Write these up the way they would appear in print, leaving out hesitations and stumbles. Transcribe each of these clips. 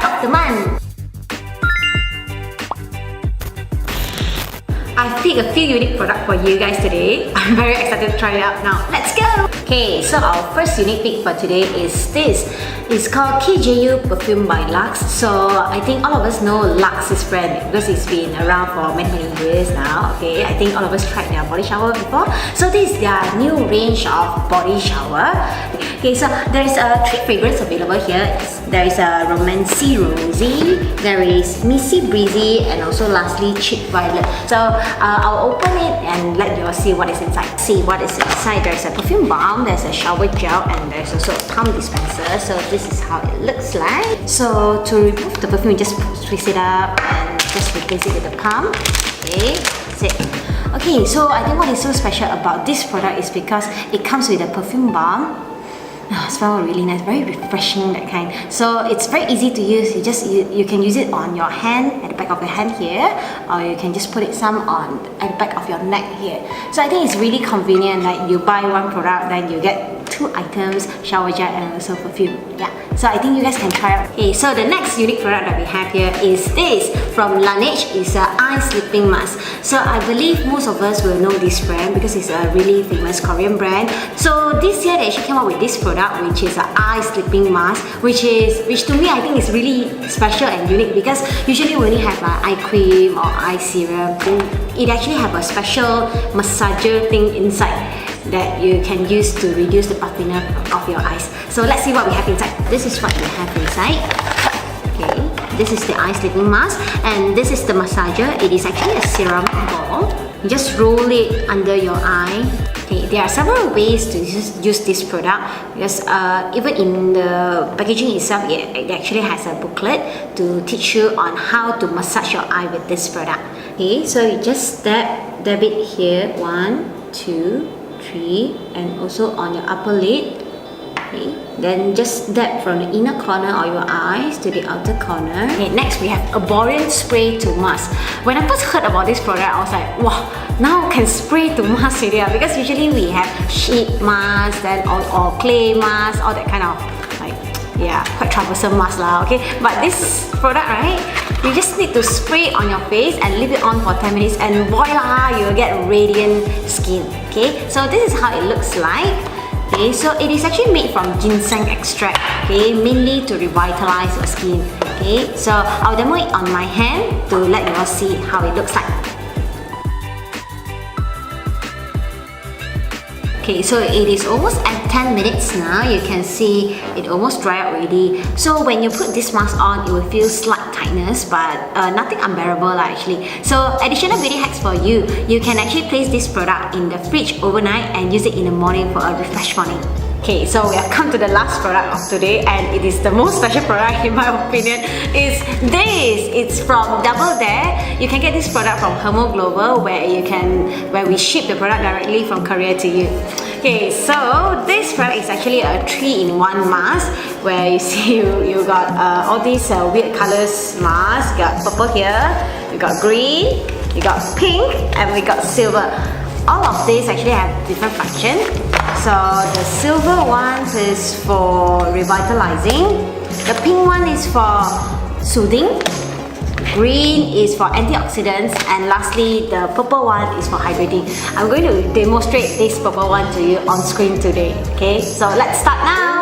of the month. I picked a few unique products for you guys today. I'm very excited to try it out now. Let's go! Okay, so our first unique pick for today is this. It's called KJU Perfume by Lux. So I think all of us know Lux's brand because it's been around for many years now. Okay, I think all of us tried their body shower before. So this is their new range of body shower. Okay, so there is 3 fragrances available here. There is a Romancy Rosy, there is Missy Breezy, and also lastly Cheap Violet. So I'll open it and let you all see what is inside. See what is inside. There's a perfume balm, there's a shower gel, and there's also a palm dispenser. So this is how it looks like. So to remove the perfume, you just twist it up and just replace it with the palm. Okay, that's it. Okay, so I think what is so special about this product is because it comes with a perfume balm. It smells really nice, very refreshing, that kind. So it's very easy to use. You can use it on your hand, at the back of your hand here, or you can just put it some on at the back of your neck here. So I think it's really convenient. Like you buy one product, then you get 2 items, shower gel and also perfume. Yeah. So I think you guys can try out. Okay, so the next unique product that we have here is this from Laneige. It's an eye sleeping mask. So I believe most of us will know this brand because it's a really famous Korean brand. So this year they actually came out with this product, which is an eye sleeping mask, which to me I think is really special and unique because usually we only have eye cream or eye serum. It actually have a special massager thing inside that you can use to reduce the puffiness of your eyes. So let's see what we have inside. This is what we have inside. Okay, this is the eye sleeping mask, and this is the massager. It is actually a serum ball. You just roll it under your eye. Okay, there are several ways to use this product because even in the packaging itself, it actually has a booklet to teach you on how to massage your eye with this product. Okay, so you just dab it here, 1, 2, 3, and also on your upper lid. Okay, then just dab from the inner corner of your eyes to the outer corner. Okay, next we have a Borean spray to mask. When I first heard about this product, I was like, wow, now can spray to mask already, because usually we have sheet mask, then or clay mask, all that kind of quite troublesome mask lah. Okay, but this product, right, you just need to spray on your face and leave it on for 10 minutes, and voila, you'll get radiant skin. Okay, so this is how it looks like. Okay, so it is actually made from ginseng extract, okay, mainly to revitalize your skin. Okay, so I'll demo it on my hand to let you all see how it looks like. Okay, so it is almost at 10 minutes now. You can see it almost dry out already. So when you put this mask on, it will feel slight tightness, but nothing unbearable actually. So additional beauty hacks for you. You can actually place this product in the fridge overnight and use it in the morning for a refresh morning. Okay, so we have come to the last product of today, and it is the most special product in my opinion. Is this? It's from Doubleday. You can get this product from Hermo Global, where we ship the product directly from Korea to you. Okay, so this product is actually a 3-in-1 mask, where you see you got all these weird colors mask. You got purple here, you got green, you got pink, and we got silver. All of these actually have different functions. So the silver one is for revitalizing, the pink one is for soothing, green is for antioxidants, and lastly the purple one is for hydrating. I'm going to demonstrate this purple one to you on screen today. Okay, so let's start now.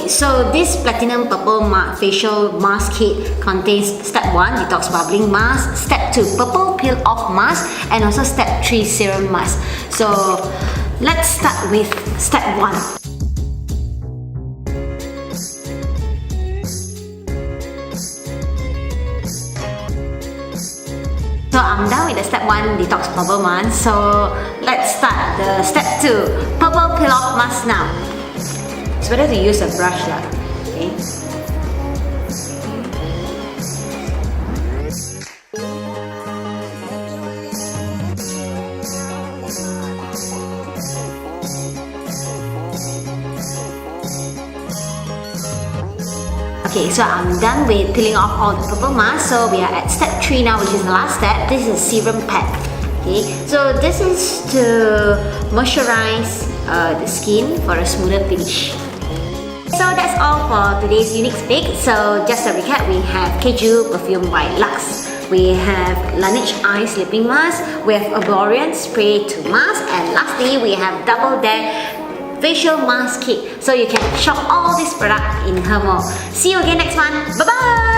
So this platinum purple facial mask kit contains step 1 detox bubbling mask, step 2 purple peel off mask, and also step 3 serum mask. So let's start with step 1. So I'm done with the step 1 detox bubble mask. So let's start the step 2 purple peel off mask now. It's better to use a brush lah. Okay. Okay, so I'm done with peeling off all the purple mask. So we are at step 3 now, which is the last step. This is serum pack. Okay, so this is to moisturize the skin for a smoother finish. So that's all for today's unique pick. So just a recap, we have Keju perfume by Lux. We have Laneige Eye Sleeping Mask. We have Arborian Spray to Mask. And lastly, we have Doubleday Facial Mask Kit. So you can shop all this product in Hermo. See you again next month. Bye bye!